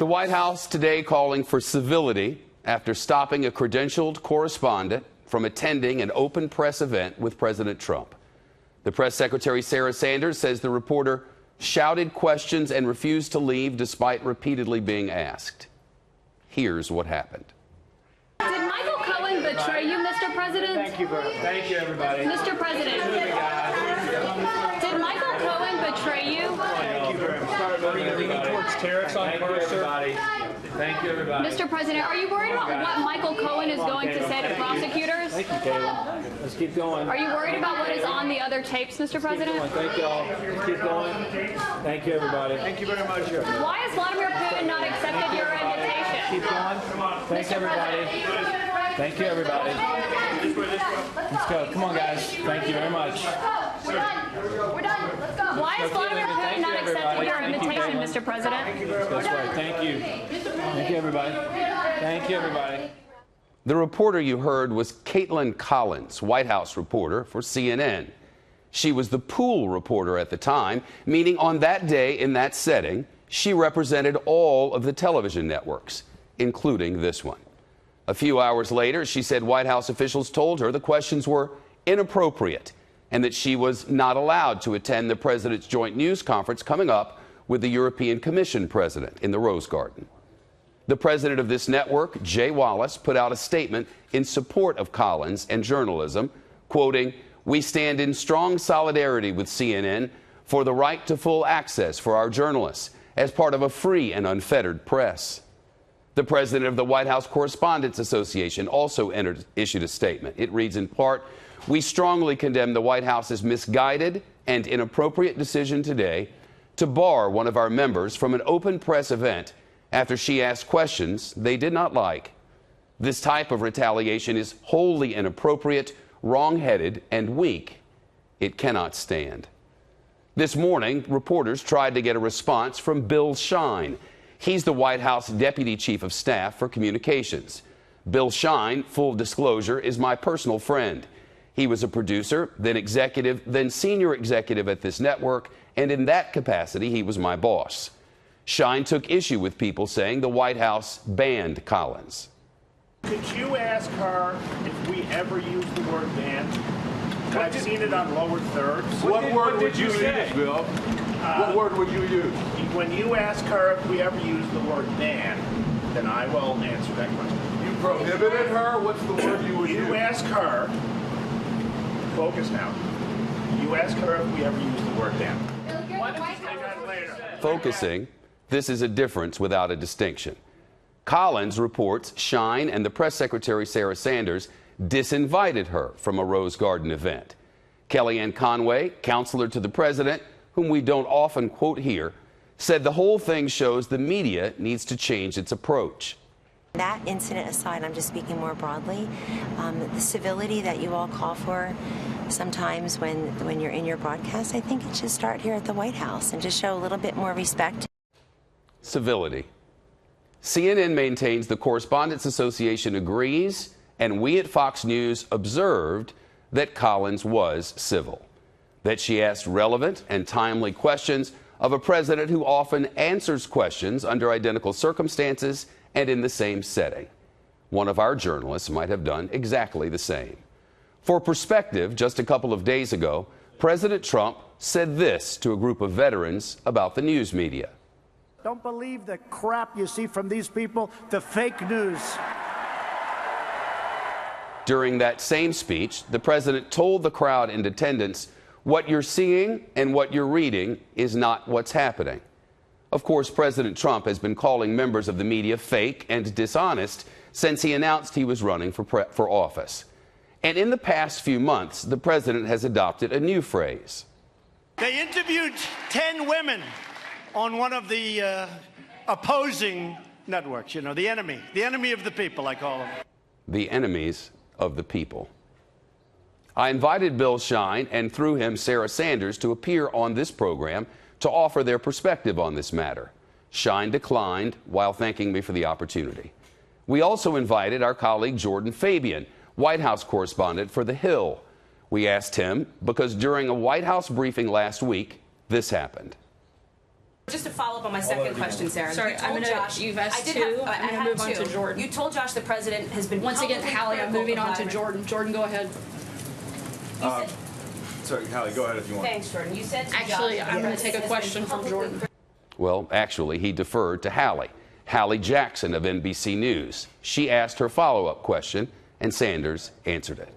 The White House today calling for civility after stopping a credentialed correspondent from attending an open press event with President Trump. The press secretary, Sarah Sanders, says the reporter shouted questions and refused to leave despite repeatedly being asked. Here's what happened. Did Michael Cohen betray you, Mr. President? Thank you, everybody. Mr. President, did Michael Cohen betray you? Thank you very much. Towards tariffs on everybody. Thank you, everybody. Mr. President, are you worried about what Michael Cohen is going to say to prosecutors? Thank you, Caleb. Let's keep going. Are you worried about what is on the other tapes, Mr. President? Thank you all. Let's keep going. Thank you, everybody. Thank you very much. Why has Vladimir Putin not accepted your invitation? Keep going. Come on. Thank you, everybody. Thank you, everybody. Let's go. Come on, guys. Thank you very much. We're done. Let's go. Why has Vladimir Putin not accepted your invitation, Mr. President? That's right. Thank you. Thank you, everybody. Thank you, everybody. The reporter you heard was Caitlin Collins, White House reporter for CNN. She was the pool reporter at the time, meaning on that day in that setting, she represented all of the television networks, including this one. A few hours later, she said White House officials told her the questions were inappropriate and that she was not allowed to attend the president's joint news conference coming up with the European Commission president in the Rose Garden. The president of this network, Jay Wallace, put out a statement in support of Collins and journalism, quoting, "We stand in strong solidarity with CNN for the right to full access for our journalists as part of a free and unfettered press." The president of the White House Correspondents Association also issued a statement. It reads in part, "We strongly condemn the White House's misguided and inappropriate decision today to bar one of our members from an open press event after she asked questions they did not like. This type of retaliation is wholly inappropriate, wrong-headed, and weak. It cannot stand." This morning, reporters tried to get a response from Bill Shine. He's the White House Deputy Chief of Staff for Communications. Bill Shine, full disclosure, is my personal friend. He was a producer, then executive, then senior executive at this network, and in that capacity, he was my boss. Shine took issue with people saying the White House banned Collins. Could you ask her if we ever use the word ban? I've seen it on lower thirds. What word would you use, Bill? What word would you use? When you ask her if we ever use the word ban, then I will answer that question. You prohibited her? What's the word you would use? You ask her, focus now, you ask her if we ever use the word ban. Why don't you say that later? Focusing, this is a difference without a distinction. Collins reports Shine and the press secretary, Sarah Sanders, disinvited her from a Rose Garden event. Kellyanne Conway, counselor to the president, whom we don't often quote here, said the whole thing shows the media needs to change its approach. That incident aside, I'm just speaking more broadly, the civility that you all call for sometimes when you're in your broadcast, I think it should start here at the White House and just show a little bit more respect. Civility. CNN maintains the Correspondents Association agrees, and we at Fox News observed that Collins was civil, that she asked relevant and timely questions of a president who often answers questions under identical circumstances and in the same setting. One of our journalists might have done exactly the same. For perspective, just a couple of days ago, President Trump said this to a group of veterans about the news media. Don't believe the crap you see from these people, the fake news. During that same speech, the president told the crowd in attendance, "What you're seeing and what you're reading is not what's happening." Of course, President Trump has been calling members of the media fake and dishonest since he announced he was running for office. And in the past few months, the president has adopted a new phrase. They interviewed 10 women on one of the opposing networks, you know, the enemy of the people, I call them. The enemies of the people. I invited Bill Shine and through him Sarah Sanders to appear on this program to offer their perspective on this matter. Shine declined while thanking me for the opportunity. We also invited our colleague Jordan Fabian, White House correspondent for The Hill. We asked him because during a White House briefing last week, this happened. Just to follow up on my second question, Sarah. Sorry, you've asked two. I'm going to move on to Jordan. You told Josh the president has been once again, Hallie, I'm moving on to Jordan. Jordan, go ahead. Sorry, Hallie, go ahead if you want. Thanks, Jordan. You said to Actually, Josh, I'm going to take a question from Jordan. Well, actually, he deferred to Hallie. Hallie Jackson of NBC News. She asked her follow-up question, and Sanders answered it.